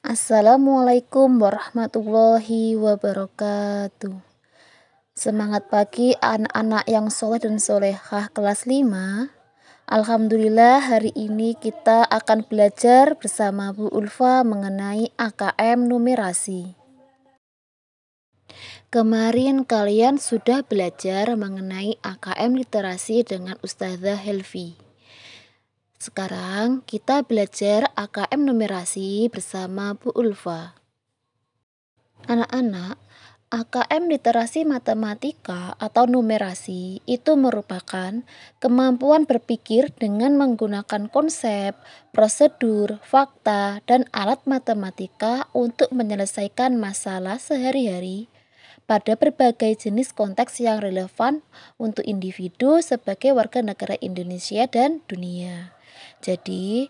Assalamualaikum warahmatullahi wabarakatuh. Semangat pagi anak-anak yang soleh dan solehah kelas 5. Alhamdulillah hari ini kita akan belajar bersama Bu Ulfa mengenai AKM numerasi. Kemarin kalian sudah belajar mengenai AKM literasi dengan Ustazah Helvi. Sekarang kita belajar AKM numerasi bersama Bu Ulfa. Anak-anak, AKM literasi matematika atau numerasi itu merupakan kemampuan berpikir dengan menggunakan konsep, prosedur, fakta, dan alat matematika untuk menyelesaikan masalah sehari-hari pada berbagai jenis konteks yang relevan untuk individu sebagai warga negara Indonesia dan dunia. Jadi,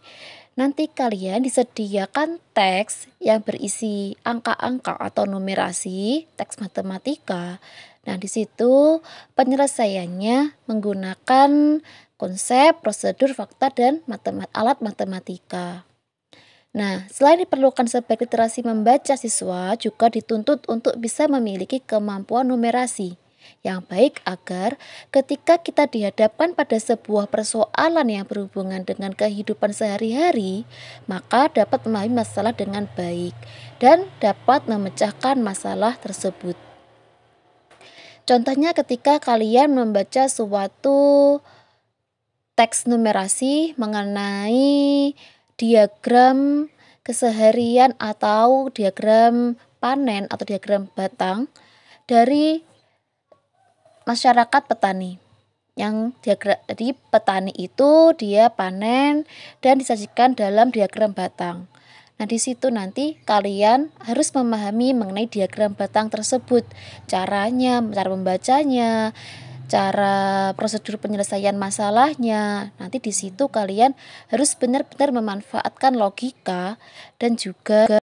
nanti kalian disediakan teks yang berisi angka-angka atau numerasi, teks matematika. Nah, di situ penyelesaiannya menggunakan konsep, prosedur, fakta, dan alat matematika. Nah, selain diperlukan sebagai literasi membaca, siswa juga dituntut untuk bisa memiliki kemampuan numerasi yang baik agar ketika kita dihadapkan pada sebuah persoalan yang berhubungan dengan kehidupan sehari-hari, maka dapat memahami masalah dengan baik dan dapat memecahkan masalah tersebut. Contohnya ketika kalian membaca suatu teks numerasi mengenai diagram keseharian atau diagram panen atau diagram batang dari masyarakat petani. Jadi petani itu dia panen dan disajikan dalam diagram batang. Nah, di situ nanti kalian harus memahami mengenai diagram batang tersebut, caranya, cara membacanya, cara prosedur penyelesaian masalahnya. Nanti di situ kalian harus benar-benar memanfaatkan logika dan juga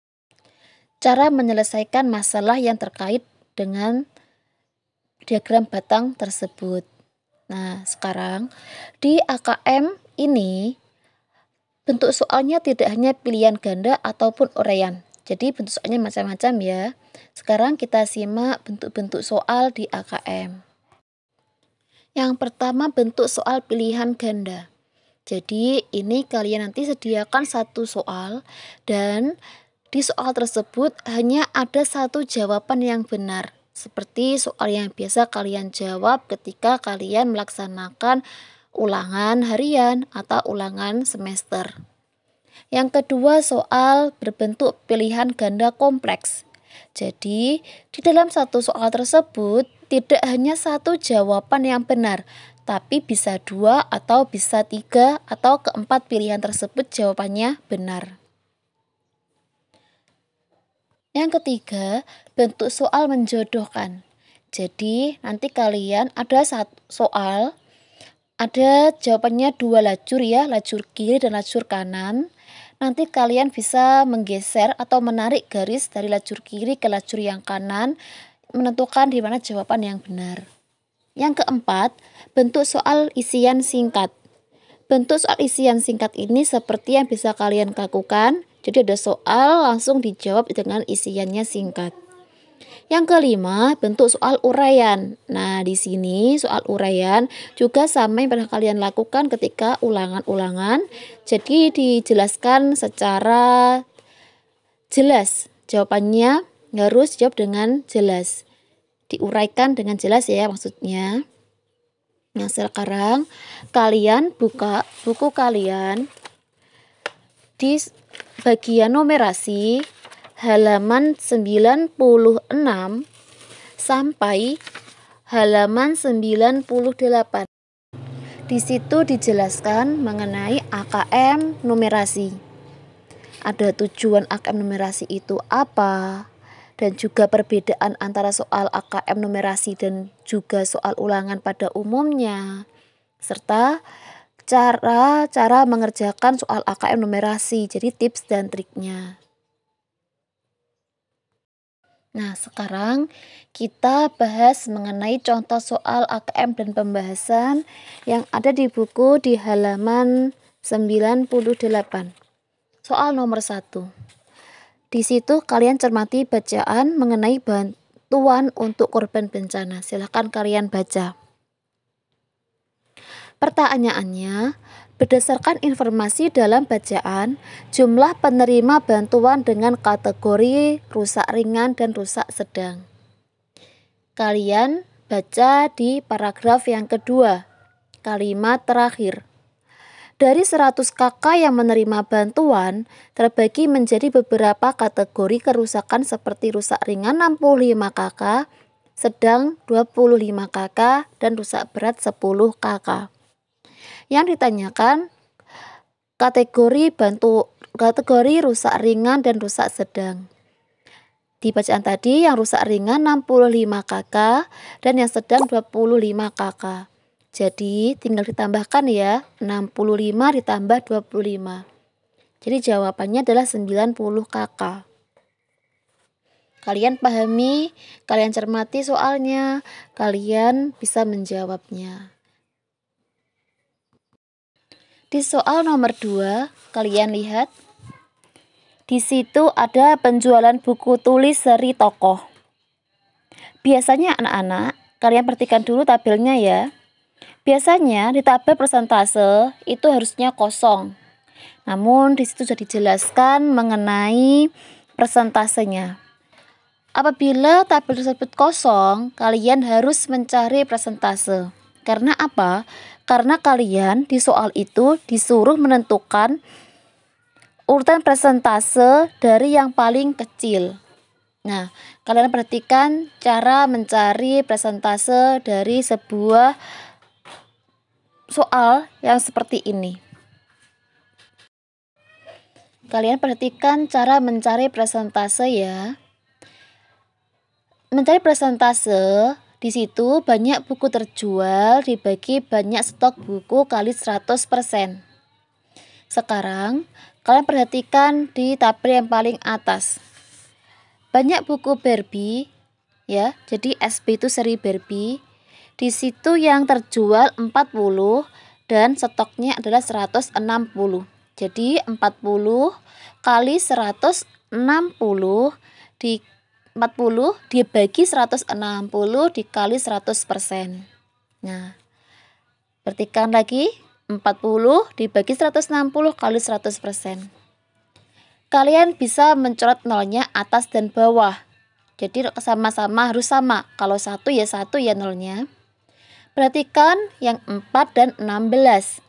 cara menyelesaikan masalah yang terkait dengan diagram batang tersebut. Nah, sekarang di AKM ini bentuk soalnya tidak hanya pilihan ganda ataupun uraian. Jadi bentuk soalnya macam-macam ya. Sekarang kita simak bentuk-bentuk soal di AKM. Yang pertama bentuk soal pilihan ganda. Jadi ini kalian nanti sediakan satu soal dan di soal tersebut hanya ada satu jawaban yang benar. Seperti soal yang biasa kalian jawab ketika kalian melaksanakan ulangan harian atau ulangan semester. Yang kedua soal berbentuk pilihan ganda kompleks. Jadi di dalam satu soal tersebut tidak hanya satu jawaban yang benar, tapi bisa 2 atau bisa 3 atau keempat pilihan tersebut jawabannya benar. Yang ketiga, bentuk soal menjodohkan. Jadi nanti kalian ada satu soal, ada jawabannya 2 lajur ya, lajur kiri dan lajur kanan. Nanti kalian bisa menggeser atau menarik garis dari lajur kiri ke lajur yang kanan, menentukan di mana jawaban yang benar. Yang keempat, bentuk soal isian singkat. Bentuk soal isian singkat ini seperti yang bisa kalian lakukan. Jadi ada soal langsung dijawab dengan isiannya singkat. Yang kelima, bentuk soal uraian. Nah, di sini soal uraian juga sama yang pernah kalian lakukan ketika ulangan-ulangan. Jadi dijelaskan secara jelas. Jawabannya harus jawab dengan jelas. Diuraikan dengan jelas ya maksudnya. Nah, sekarang kalian buka buku kalian di bagian numerasi halaman 96 sampai halaman 98. Di situ dijelaskan mengenai AKM numerasi. Ada tujuan AKM numerasi itu apa? Dan juga perbedaan antara soal AKM numerasi dan juga soal ulangan pada umumnya. Serta cara mengerjakan soal AKM numerasi, jadi tips dan triknya. Nah, sekarang kita bahas mengenai contoh soal AKM dan pembahasan yang ada di buku di halaman 98. Soal nomor 1. Di situ kalian cermati bacaan mengenai bantuan untuk korban bencana. Silahkan kalian baca. Pertanyaannya, berdasarkan informasi dalam bacaan, jumlah penerima bantuan dengan kategori rusak ringan dan rusak sedang. Kalian baca di paragraf yang kedua, kalimat terakhir. Dari 100 kakak yang menerima bantuan, terbagi menjadi beberapa kategori kerusakan seperti rusak ringan 65 kakak, sedang 25 kakak, dan rusak berat 10 kakak. Yang ditanyakan kategori rusak ringan dan rusak sedang. Di bacaan tadi yang rusak ringan 65 kakak dan yang sedang 25 kakak. Jadi tinggal ditambahkan ya, 65 ditambah 25. Jadi jawabannya adalah 90 kakak. Kalian pahami, kalian cermati soalnya, kalian bisa menjawabnya. Di soal nomor 2, kalian lihat. Di situ ada penjualan buku tulis seri tokoh. Biasanya anak-anak, kalian perhatikan dulu tabelnya ya. Biasanya di tabel persentase itu harusnya kosong. Namun di situ sudah dijelaskan mengenai persentasenya. Apabila tabel tersebut kosong, kalian harus mencari persentase. Karena apa? Karena kalian di soal itu disuruh menentukan urutan persentase dari yang paling kecil. Nah, kalian perhatikan cara mencari persentase dari sebuah soal yang seperti ini. Kalian perhatikan cara mencari persentase ya. Mencari persentase, di situ banyak buku terjual dibagi banyak stok buku kali 100%. Sekarang, kalian perhatikan di tabel yang paling atas. Banyak buku Barbie ya. Jadi SB itu seri Barbie. Di situ yang terjual 40 dan stoknya adalah 160. Jadi 40 kali 160 di 40 dibagi 160 dikali 100%. Nah, perhatikan lagi, 40 dibagi 160 kali 100%. Kalian bisa mencoret nolnya atas dan bawah. Jadi sama-sama harus sama. Kalau 1 ya 1 ya nolnya. Perhatikan yang 4 dan 16.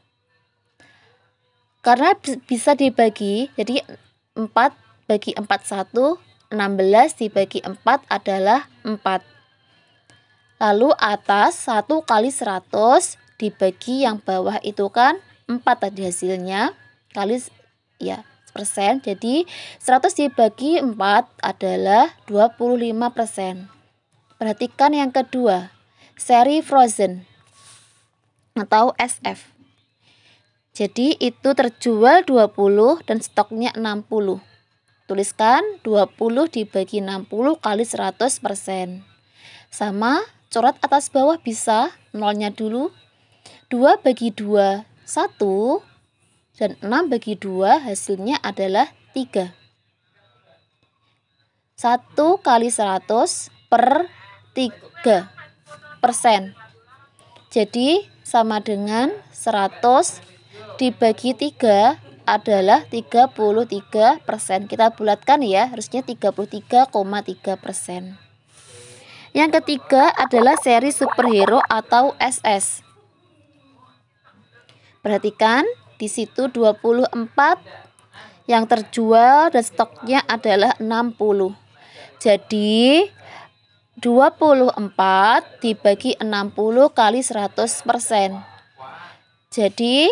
Karena bisa dibagi, jadi 4 bagi 4 1, 16 dibagi 4 adalah 4. Lalu atas 1 kali 100 dibagi yang bawah itu kan 4 tadi hasilnya, kali ya persen. Jadi 100 dibagi 4 adalah 25%. Perhatikan yang kedua, seri Frozen atau SF. Jadi itu terjual 20 dan stoknya 60. Tuliskan 20 dibagi 60 kali 100%. Sama, coret atas bawah bisa, nolnya dulu. 2 bagi 2, 1. Dan 6 bagi 2 hasilnya adalah 3. 1 kali 100 per 3%. Jadi sama dengan 100 dibagi 3 adalah 33%. Kita bulatkan ya, harusnya 33,3%. Yang ketiga adalah seri superhero atau SS. Perhatikan, di situ 24 yang terjual dan stoknya adalah 60. Jadi 24 dibagi 60 kali 100%. Jadi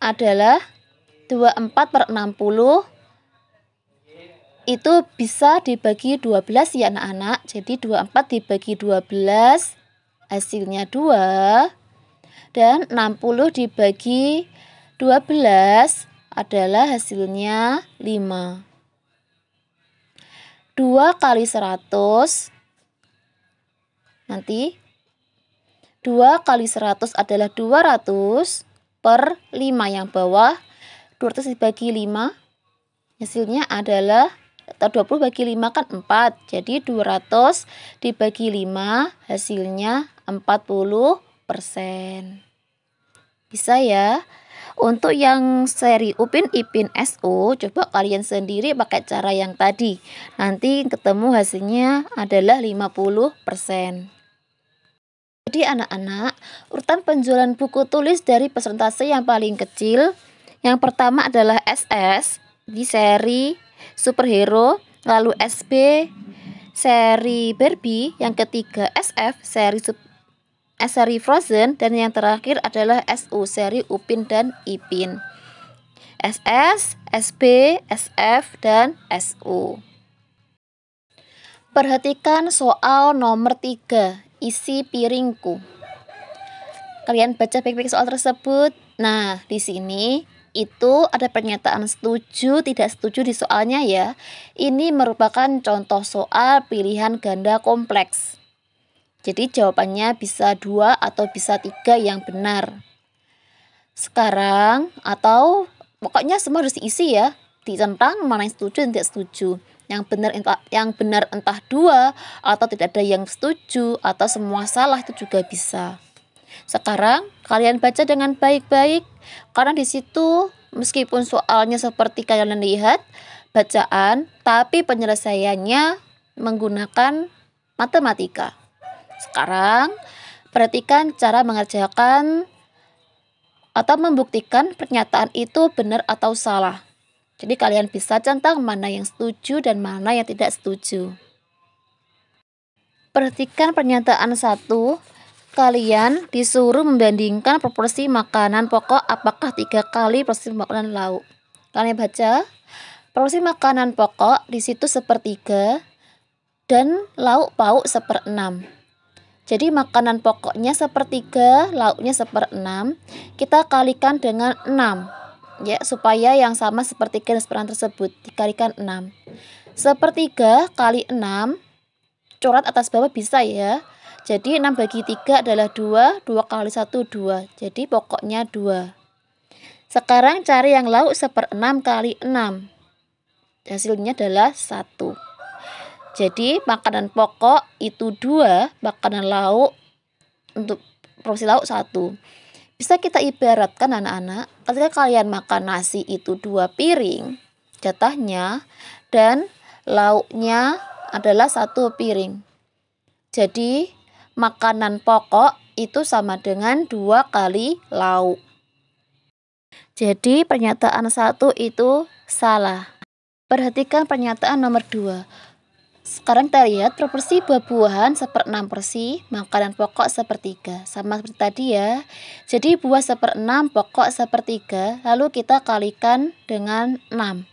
adalah 24 per 60 itu bisa dibagi 12 ya anak-anak. Jadi 24 dibagi 12 hasilnya 2. Dan 60 dibagi 12 adalah hasilnya 5. 2 kali 100 nanti 2 kali 100 adalah 200 per 5 yang bawah. 200 dibagi 5 hasilnya adalah Atau 20 bagi 5 kan 4. Jadi 200 dibagi 5 hasilnya 40%. Bisa ya. Untuk yang seri Upin Ipin SO, coba kalian sendiri pakai cara yang tadi. Nanti ketemu hasilnya adalah 50%. Jadi anak-anak, urutan penjualan buku tulis dari persentase yang paling kecil, yang pertama adalah SS di seri superhero, lalu SB seri Barbie, yang ketiga SF seri Frozen, dan yang terakhir adalah SU seri Upin dan Ipin. SS, SB, SF, dan SU. Perhatikan soal nomor 3, isi piringku. Kalian baca baik-baik soal tersebut. Nah, di sini itu ada pernyataan setuju, tidak setuju di soalnya ya. Ini merupakan contoh soal pilihan ganda kompleks. Jadi jawabannya bisa 2 atau bisa 3 yang benar. Sekarang atau pokoknya semua harus diisi ya. Ditentang mana yang setuju dan tidak setuju. Yang benar entah 2 atau tidak ada yang setuju atau semua salah, itu juga bisa. Sekarang kalian baca dengan baik-baik karena di situ meskipun soalnya seperti kalian lihat bacaan, tapi penyelesaiannya menggunakan matematika. Sekarang perhatikan cara mengerjakan atau membuktikan pernyataan itu benar atau salah. Jadi kalian bisa centang mana yang setuju dan mana yang tidak setuju. Perhatikan pernyataan 1. Kalian disuruh membandingkan proporsi makanan pokok apakah 3 kali proporsi makanan lauk. Kalian baca, proporsi makanan pokok di situ 1/3 dan lauk pauk 1/6. Jadi makanan pokoknya 1/3, lauknya 1/6. Kita kalikan dengan 6. Ya, supaya yang sama 1/3 dan 1/6 tersebut dikalikan 6. 1/3 kali 6, coret atas bawah bisa ya. Jadi 6 bagi 3 adalah 2, 2 kali 1 2. Jadi pokoknya 2. Sekarang cari yang lauk 1/6 kali 6. Hasilnya adalah 1. Jadi makanan pokok itu 2, makanan lauk untuk proporsi lauk 1. Bisa kita ibaratkan anak-anak, ketika kalian makan nasi itu 2 piring jatahnya dan lauknya adalah 1 piring. Jadi makanan pokok itu sama dengan 2 kali lauk. Jadi pernyataan 1 itu salah. Perhatikan pernyataan nomor 2. Sekarang kita lihat proporsi buah-buahan 1/6 porsi, makanan pokok 1/3. Sama seperti tadi ya. Jadi buah 1/6, pokok 1/3, lalu kita kalikan dengan 6.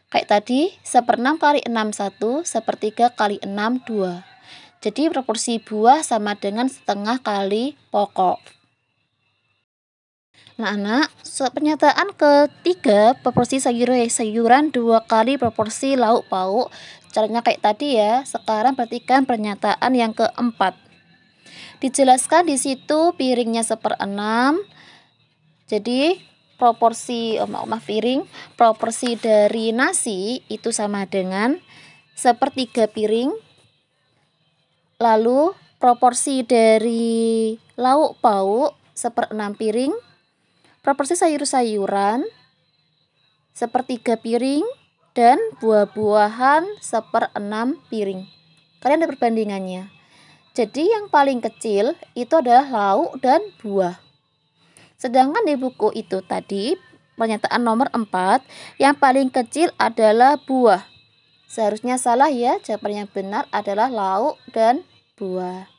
Kayak tadi, 1/6 kali 6 1, 1/3 kali 6 2. Jadi proporsi buah sama dengan setengah kali pokok. Nah anak, pernyataan ketiga, proporsi sayuran 2 kali proporsi lauk pauk. Caranya kayak tadi ya. Sekarang perhatikan pernyataan yang keempat. Dijelaskan di situ piringnya 1/6. Jadi proporsi proporsi dari nasi itu sama dengan 1/3 piring. Lalu proporsi dari lauk pauk 1/6 piring. Proporsi sayur-sayuran 1/3 piring. Dan buah-buahan 1/6 piring. Kalian ada perbandingannya. Jadi yang paling kecil itu adalah lauk dan buah. Sedangkan di buku itu tadi, pernyataan nomor 4, yang paling kecil adalah buah. Seharusnya salah ya, jawaban yang benar adalah lauk dan buah.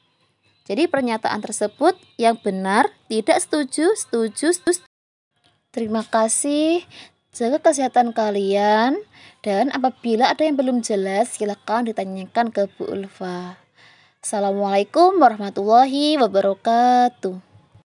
Jadi pernyataan tersebut yang benar, tidak setuju, setuju, setuju. Terima kasih. Jaga kesehatan kalian, dan apabila ada yang belum jelas silakan ditanyakan ke Bu Ulfa. Assalamualaikum warahmatullahi wabarakatuh.